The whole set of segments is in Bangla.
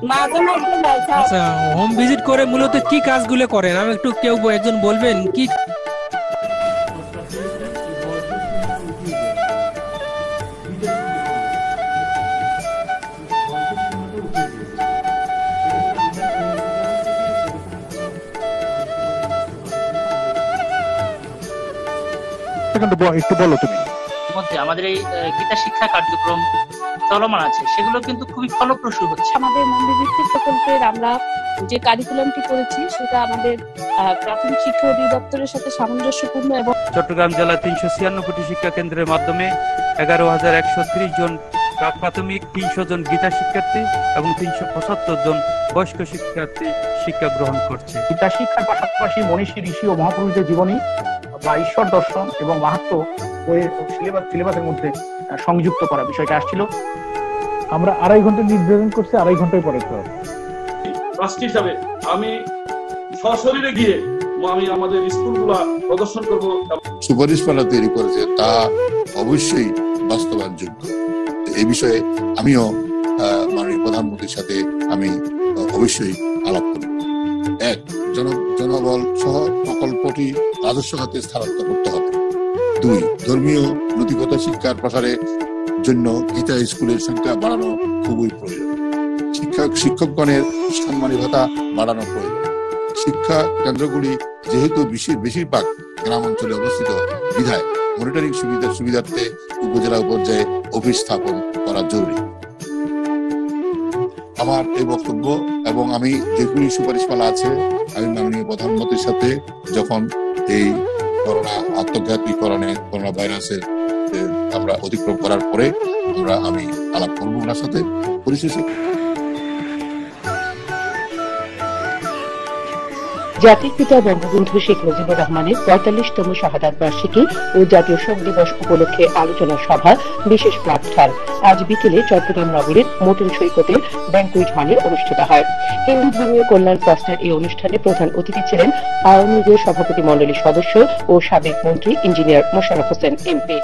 মাঝে মধ্যে যাই স্যার। আচ্ছা, হোম ভিজিট করে মূলত কি কাজগুলো করেন? আমি একটু কেউ একজন বলবেন কি? একটু বলো তুমি। মধ্যে আমাদের এই গীতা শিক্ষা কার্যক্রম চলমান আছে, সেগুলো কিন্তু খুবই ফলপ্রসূ হচ্ছে। আমাদের মন্দির ভিত্তিক প্রকল্পের আমরা যে কারিকুলামটি করেছি সেটা আমাদের প্রাথমিক শিক্ষা অধিদপ্তরের সাথে সামঞ্জস্যপূর্ণ এবং চট্টগ্রাম জেলা ৩৯৬টি শিক্ষা কেন্দ্রের মাধ্যমে ১১,১৩০ জন প্রাথমিক, ৩০০ জন গীতা শিক্ষার্থী এবং ৩৭৫ জন বয়স্ক শিক্ষার্থী শিক্ষা গ্রহণ করছে। গীতা শিক্ষার পাশাপাশি মনীষী, ঋষি ও মহাপুরুষদের জীবনী বা ঈশ্বর দর্শন এবং মাহাত্ম্য বইয়ের সিলেবাসের মধ্যে সংযুক্ত করা বিষয়টা আসছিল। আমরা ২.৫ ঘন্টা নির্ধারণ করছি, ২.৫ ঘন্টায় পড়াতে হবে। ট্রাস্টি হিসাবে আমি সশরীরে গিয়ে আমি আমাদের স্কুলগুলা প্রদর্শন করব। সুপারিশমালা তৈরি করেছে তা অবশ্যই বাস্তবায়নযোগ্য। এই বিষয়ে আমিও মাননীয় প্রধানমন্ত্রীর সাথে আমি অবশ্যই আলাপ করব। এক, জনবল সহ প্রকল্পটি রাজস্ব খাতে স্থানান্তর করতে হবে। ২, ধর্মীয় নৈতিকতা শিক্ষার প্রসারের জন্য গীতা স্কুলের সংখ্যা বাড়ানো খুবই প্রয়োজন। শিক্ষকগণের সম্মানী ভাতা বাড়ানো প্রয়োজন। শিক্ষা কেন্দ্রগুলি যেহেতু বেশিরভাগ গ্রাম অঞ্চলে অবস্থিত বিধায় মনিটরিং সুবিধার্থে উপজেলা পর্যায়ে অফিস স্থাপন করা জরুরি। আমার এই বক্তব্য এবং আমি যেগুলি সুপারিশমালা আছে আমি মাননীয় প্রধানমন্ত্রীর সাথে যখন এই করোনা আত্মঘাতীকরণে করোনা ভাইরাসের আমরা অতিক্রম করার পরে আমি আলাপ করবো ওনার সাথে। পরিশেষে জাতির পিতা বঙ্গবন্ধু শেখ মুজিবুর রহমানের ৪৫তম শাহাদাত বার্ষিকী ও জাতীয় শোক দিবস উপলক্ষে আলোচনা সভা বিশেষ প্রার্থনা আজ বিকেলে চট্টগ্রাম নগরীর মোটন সৈকতের ব্যাংকুয়েট হলে অনুষ্ঠিত হয়। হিন্দু ধর্মীয় কল্যাণ ট্রাস্টের এই অনুষ্ঠানে প্রধান অতিথি ছিলেন আওয়ামী লীগের সভাপতি মণ্ডলীর সদস্য ও সাবেক মন্ত্রী ইঞ্জিনিয়ার মোশাররফ হোসেন এমপি।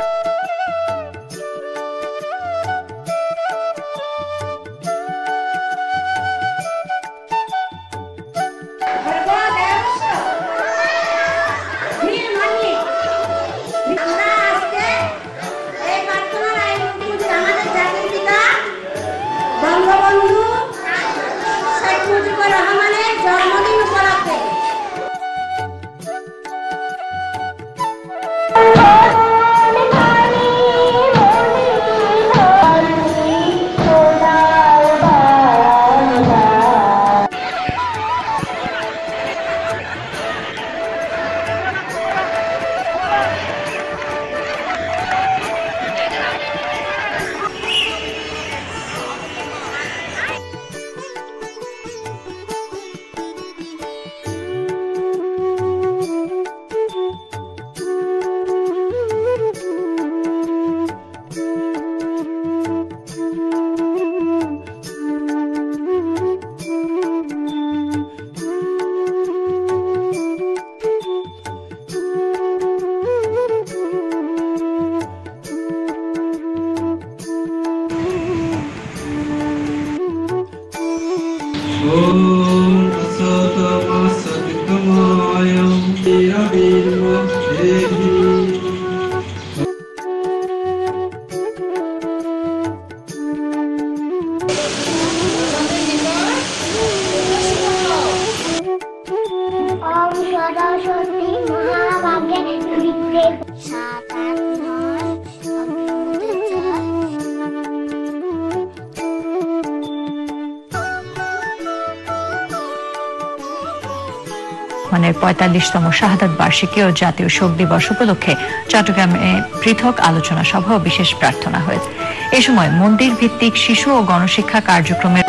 মানে ৪৫তম শাহাদাত বার্ষিকী ও জাতীয় শোক দিবস উপলক্ষে চট্টগ্রামে পৃথক আলোচনা সভা ও বিশেষ প্রার্থনা হয়েছে। এ সময় মন্দির ভিত্তিক শিশু ও গণশিক্ষা কার্যক্রমের